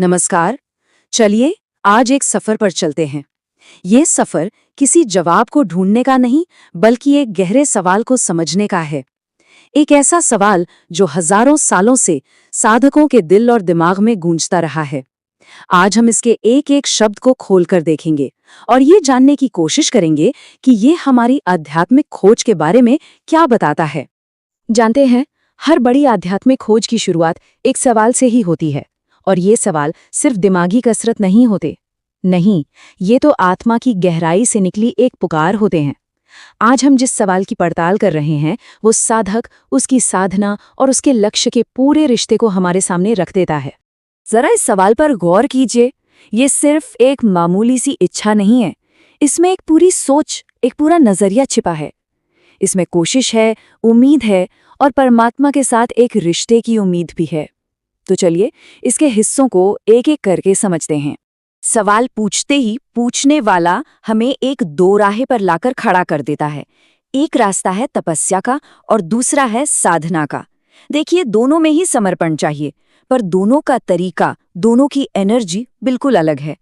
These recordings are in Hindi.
नमस्कार। चलिए आज एक सफर पर चलते हैं। ये सफर किसी जवाब को ढूंढने का नहीं, बल्कि एक गहरे सवाल को समझने का है। एक ऐसा सवाल जो हजारों सालों से साधकों के दिल और दिमाग में गूंजता रहा है। आज हम इसके एक एक शब्द को खोलकर देखेंगे और ये जानने की कोशिश करेंगे कि ये हमारी आध्यात्मिक खोज के बारे में क्या बताता है। जानते हैं, हर बड़ी आध्यात्मिक खोज की शुरुआत एक सवाल से ही होती है। और ये सवाल सिर्फ दिमागी कसरत नहीं होते। नहीं, ये तो आत्मा की गहराई से निकली एक पुकार होते हैं। आज हम जिस सवाल की पड़ताल कर रहे हैं, वो साधक, उसकी साधना और उसके लक्ष्य के पूरे रिश्ते को हमारे सामने रख देता है। जरा इस सवाल पर गौर कीजिए। ये सिर्फ एक मामूली सी इच्छा नहीं है। इसमें एक पूरी सोच, एक पूरा नजरिया छिपा है। इसमें कोशिश है, उम्मीद है और परमात्मा के साथ एक रिश्ते की उम्मीद भी है। तो चलिए इसके हिस्सों को एक एक करके समझते हैं। सवाल पूछते ही पूछने वाला हमें एक दो राहे पर लाकर खड़ा कर देता है। एक रास्ता है तपस्या का और दूसरा है साधना का। देखिए, दोनों में ही समर्पण चाहिए, पर दोनों का तरीका, दोनों की एनर्जी बिल्कुल अलग है।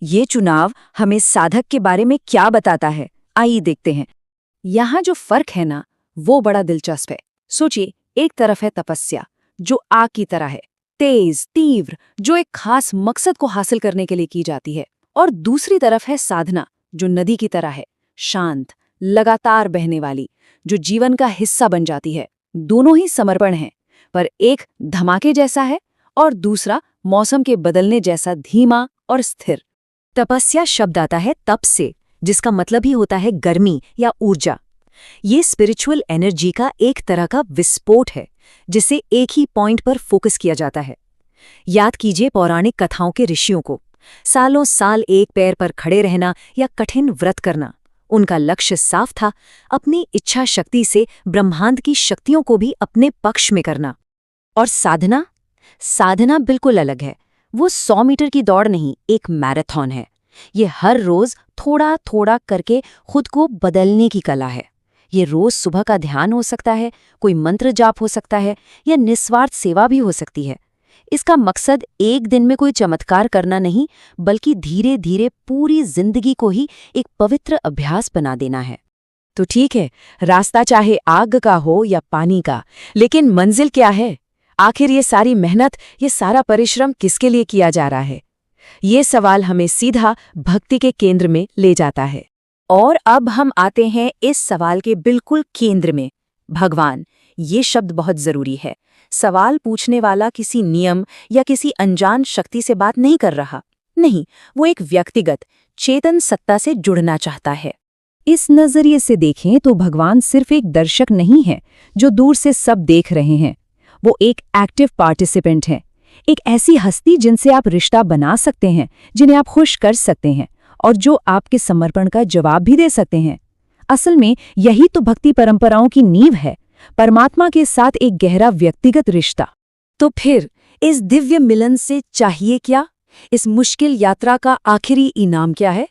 ये चुनाव हमें साधक के बारे में क्या बताता है, आइए देखते हैं। यहाँ जो फर्क है ना, वो बड़ा दिलचस्प है। सोचिए, एक तरफ है तपस्या जो आग की तरह है, तेज, तीव्र, जो एक खास मकसद को हासिल करने के लिए की जाती है। और दूसरी तरफ है साधना जो नदी की तरह है, शांत, लगातार बहने वाली, जो जीवन का हिस्सा बन जाती है। दोनों ही समर्पण हैं, पर एक धमाके जैसा है और दूसरा मौसम के बदलने जैसा धीमा और स्थिर। तपस्या शब्द आता है तप से, जिसका मतलब ही होता है गर्मी या ऊर्जा। ये स्पिरिचुअल एनर्जी का एक तरह का विस्फोट है, जिसे एक ही पॉइंट पर फोकस किया जाता है। याद कीजिए पौराणिक कथाओं के ऋषियों को। सालों साल एक पैर पर खड़े रहना या कठिन व्रत करना, उनका लक्ष्य साफ था, अपनी इच्छा शक्ति से ब्रह्मांड की शक्तियों को भी अपने पक्ष में करना। और साधना? साधना बिल्कुल अलग है। वो 100 मीटर की दौड़ नहीं, एक मैराथन है। ये हर रोज थोड़ा थोड़ा करके खुद को बदलने की कला है। ये रोज सुबह का ध्यान हो सकता है, कोई मंत्र जाप हो सकता है, या निस्वार्थ सेवा भी हो सकती है। इसका मकसद एक दिन में कोई चमत्कार करना नहीं, बल्कि धीरे धीरे पूरी जिंदगी को ही एक पवित्र अभ्यास बना देना है। तो ठीक है, रास्ता चाहे आग का हो या पानी का, लेकिन मंजिल क्या है? आखिर ये सारी मेहनत, ये सारा परिश्रम किसके लिए किया जा रहा है? ये सवाल हमें सीधा भक्ति के केंद्र में ले जाता है। और अब हम आते हैं इस सवाल के बिल्कुल केंद्र में, भगवान। ये शब्द बहुत जरूरी है। सवाल पूछने वाला किसी नियम या किसी अनजान शक्ति से बात नहीं कर रहा। नहीं, वो एक व्यक्तिगत, चेतन सत्ता से जुड़ना चाहता है। इस नजरिए से देखें तो भगवान सिर्फ एक दर्शक नहीं है जो दूर से सब देख रहे हैं। वो एक एक्टिव पार्टिसिपेंट है, एक ऐसी हस्ती जिनसे आप रिश्ता बना सकते हैं, जिन्हें आप खुश कर सकते हैं और जो आपके समर्पण का जवाब भी दे सकते हैं। असल में यही तो भक्ति परंपराओं की नींव है, परमात्मा के साथ एक गहरा व्यक्तिगत रिश्ता। तो फिर इस दिव्य मिलन से चाहिए क्या? इस मुश्किल यात्रा का आखिरी इनाम क्या है?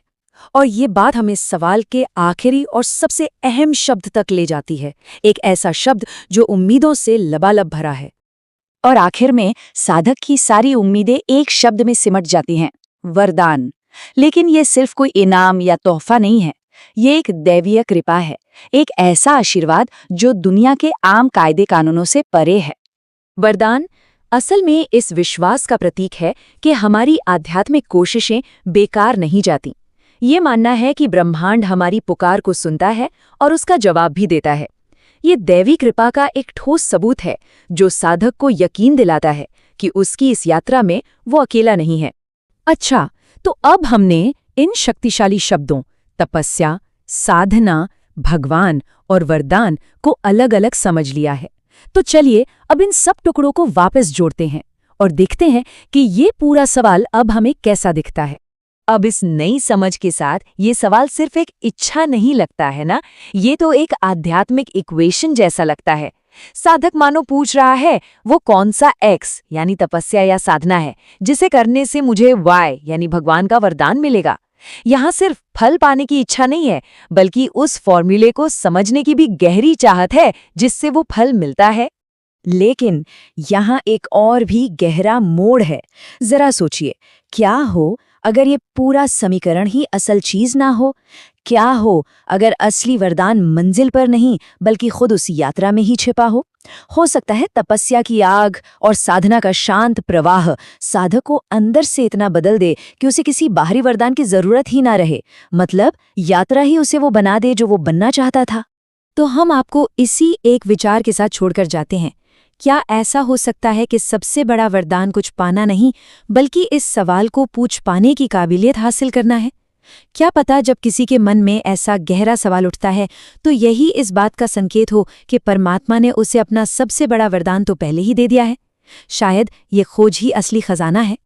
और ये बात हमें सवाल के आखिरी और सबसे अहम शब्द तक ले जाती है, एक ऐसा शब्द जो उम्मीदों से लबालब भरा है। और आखिर में साधक की सारी उम्मीदें एक शब्द में सिमट जाती हैं, वरदान। लेकिन ये सिर्फ कोई इनाम या तोहफा नहीं है, ये एक दैवीय कृपा है, एक ऐसा आशीर्वाद जो दुनिया के आम कायदे कानूनों से परे है। वरदान असल में इस विश्वास का प्रतीक है कि हमारी आध्यात्मिक कोशिशें बेकार नहीं जाती। ये मानना है कि ब्रह्मांड हमारी पुकार को सुनता है और उसका जवाब भी देता है। ये दैवी कृपा का एक ठोस सबूत है जो साधक को यकीन दिलाता है कि उसकी इस यात्रा में वो अकेला नहीं है। अच्छा, तो अब हमने इन शक्तिशाली शब्दों तपस्या, साधना, भगवान और वरदान को अलग अलग समझ लिया है। तो चलिए अब इन सब टुकड़ों को वापस जोड़ते हैं और देखते हैं कि ये पूरा सवाल अब हमें कैसा दिखता है। अब इस नई समझ के साथ ये सवाल सिर्फ एक इच्छा नहीं लगता है ना, ये तो एक आध्यात्मिक इक्वेशन जैसा लगता है। साधक मानो पूछ रहा है, वो कौन सा एक्स यानी तपस्या या साधना है जिसे करने से मुझे वाई यानी भगवान का वरदान मिलेगा। यहाँ सिर्फ फल पाने की इच्छा नहीं है, बल्कि उस फॉर्मूले को समझने की भी गहरी चाहत है जिससे वो फल मिलता है। लेकिन यहाँ एक और भी गहरा मोड़ है। जरा सोचिए, क्या हो अगर ये पूरा समीकरण ही असल चीज ना हो? क्या हो अगर असली वरदान मंजिल पर नहीं बल्कि खुद उस यात्रा में ही छिपा हो सकता है तपस्या की आग और साधना का शांत प्रवाह साधक को अंदर से इतना बदल दे कि उसे किसी बाहरी वरदान की जरूरत ही ना रहे। मतलब यात्रा ही उसे वो बना दे जो वो बनना चाहता था। तो हम आपको इसी एक विचार के साथ छोड़कर जाते हैं। क्या ऐसा हो सकता है कि सबसे बड़ा वरदान कुछ पाना नहीं, बल्कि इस सवाल को पूछ पाने की काबिलियत हासिल करना है? क्या पता जब किसी के मन में ऐसा गहरा सवाल उठता है तो यही इस बात का संकेत हो कि परमात्मा ने उसे अपना सबसे बड़ा वरदान तो पहले ही दे दिया है। शायद ये खोज ही असली खजाना है।